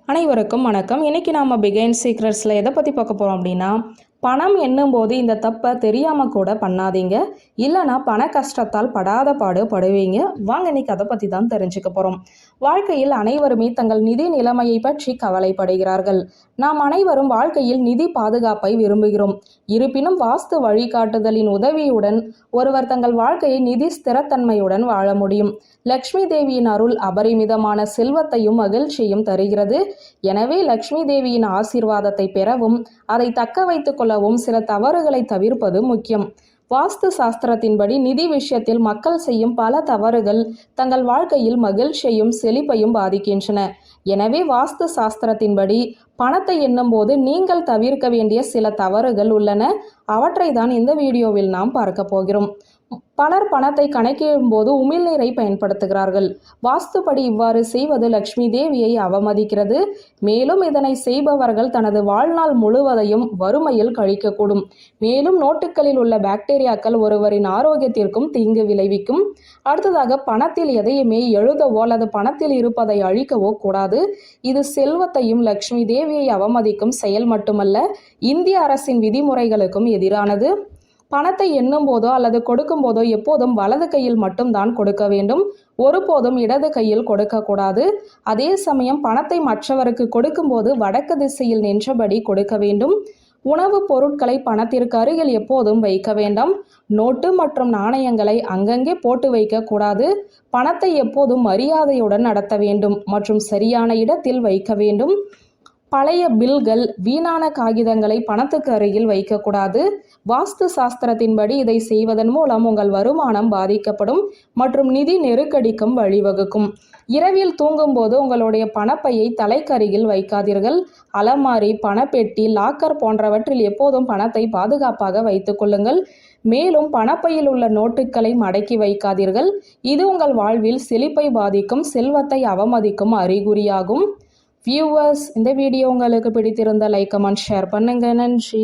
அனைவருக்கும் வணக்கம். இன்னைக்கு நாம பிகைன் சீக்ரெட்ஸில் எதை பற்றி பார்க்க போகிறோம் அப்படின்னா, பணம் எண்ணும்போது இந்த தப்பை தெரியாமல் கூட பண்ணாதீங்க. இல்லைனா பண கஷ்டத்தால் படாத பாடு படுவீங்க. வாங்க இன்னைக்கு அதை பற்றி தான் தெரிஞ்சுக்க போகிறோம். வாழ்க்கையில் அனைவருமே தங்கள் நிதி நிலைமையை பற்றி கவலைப்படுகிறார்கள். நாம் அனைவரும் வாழ்க்கையில் நிதி பாதுகாப்பை விரும்புகிறோம். இருப்பினும் வாஸ்து வழிகாட்டுதலின் உதவியுடன் ஒருவர் தங்கள் வாழ்க்கையை நிதி ஸ்திரத்தன்மையுடன் வாழ முடியும். லக்ஷ்மி தேவியின் அருள் அபரிமிதமான செல்வத்தையும் மகிழ்ச்சியும் தருகிறது. எனவே லக்ஷ்மி தேவியின் ஆசீர்வாதத்தை பெறவும் அதை தக்க வைத்துக் கொள்ளவும் சில தவறுகளை தவிர்ப்பது முக்கியம். வாஸ்து சாஸ்திரத்தின்படி நிதி விஷயத்தில் மக்கள் செய்யும் பல தவறுகள் தங்கள் வாழ்க்கையில் மகிழ்ச்சியையும் செழிப்பையும் பாதிக்கின்றன. எனவே வாஸ்து சாஸ்திரத்தின்படி பணத்தை எண்ணும் போது நீங்கள் தவிர்க்க வேண்டிய சில தவறுகள் உள்ளன. அவற்றை தான் இந்த வீடியோவில் நாம் பார்க்க போகிறோம். பலர் பணத்தை கணக்கிடும் போது உமிழ்நீரை பயன்படுத்துகிறார்கள். வாஸ்துப்படி இவ்வாறு செய்வது லக்ஷ்மி தேவியை அவமதிக்கிறது. மேலும் இதனை செய்பவர்கள் தனது வாழ்நாள் முழுவதையும் வறுமையில் கழிக்கக்கூடும். மேலும் நோட்டுகளில் உள்ள பாக்டீரியாக்கள் ஒருவரின் ஆரோக்கியத்திற்கும் தீங்கு விளைவிக்கும். அடுத்ததாக, பணத்தில் எதையுமே எழுதவோ அல்லது பணத்தில் இருப்பதை அழிக்கவோ கூடாது. இது செல்வத்தையும் லக்ஷ்மி தேவியை அவமதிக்கும் செயல் மட்டுமல்ல, இந்திய அரசின் விதிமுறைகளுக்கும் எதிரானது. பணத்தை எண்ணும் போதோ அல்லது கொடுக்கும் போதோ எப்போதும் வலது கையில் மட்டும்தான் கொடுக்க வேண்டும். ஒருபோதும் இடது கையில் கொடுக்கக்கூடாது. அதே சமயம் பணத்தை மற்றவருக்கு கொடுக்கும் போது வடக்கு திசையில் நின்றபடி கொடுக்க வேண்டும். உணவுப் பொருட்களை பணத்திற்கு அருகில் எப்போதும் வைக்க வேண்டாம். நோட்டு மற்றும் நாணயங்களை அங்கங்கே போட்டு வைக்க கூடாது. பணத்தை எப்போதும் மரியாதையுடன் நடத்த வேண்டும் மற்றும் சரியான இடத்தில் வைக்க வேண்டும். பழைய பில்கள், வீணான காகிதங்களை பணத்துக்கு அருகில் வைக்கக்கூடாது. வாஸ்து சாஸ்திரத்தின்படி இதை செய்வதன் மூலம் உங்கள் வருமானம் பாதிக்கப்படும் மற்றும் நிதி நெருக்கடிக்கும் வழிவகுக்கும். இரவில் தூங்கும் போது உங்களுடைய பணப்பையை தலைக்கருகில் வைக்காதீர்கள். அலமாரி, பணப்பெட்டி, லாக்கர் போன்றவற்றில் எப்போதும் பணத்தை பாதுகாப்பாக வைத்துக் கொள்ளுங்கள். மேலும் பணப்பையில் உள்ள நோட்டுகளை மடக்கி வைக்காதீர்கள். இது உங்கள் வாழ்வில் செழிப்பை பாதிக்கும், செல்வத்தை அவமதிக்கும் அறிகுறியாகும். வியூவர்ஸ், இந்த வீடியோ உங்களுக்கு பிடித்திருந்த லைக், கமெண்ட், ஷேர் பண்ணுங்க. நன்றி.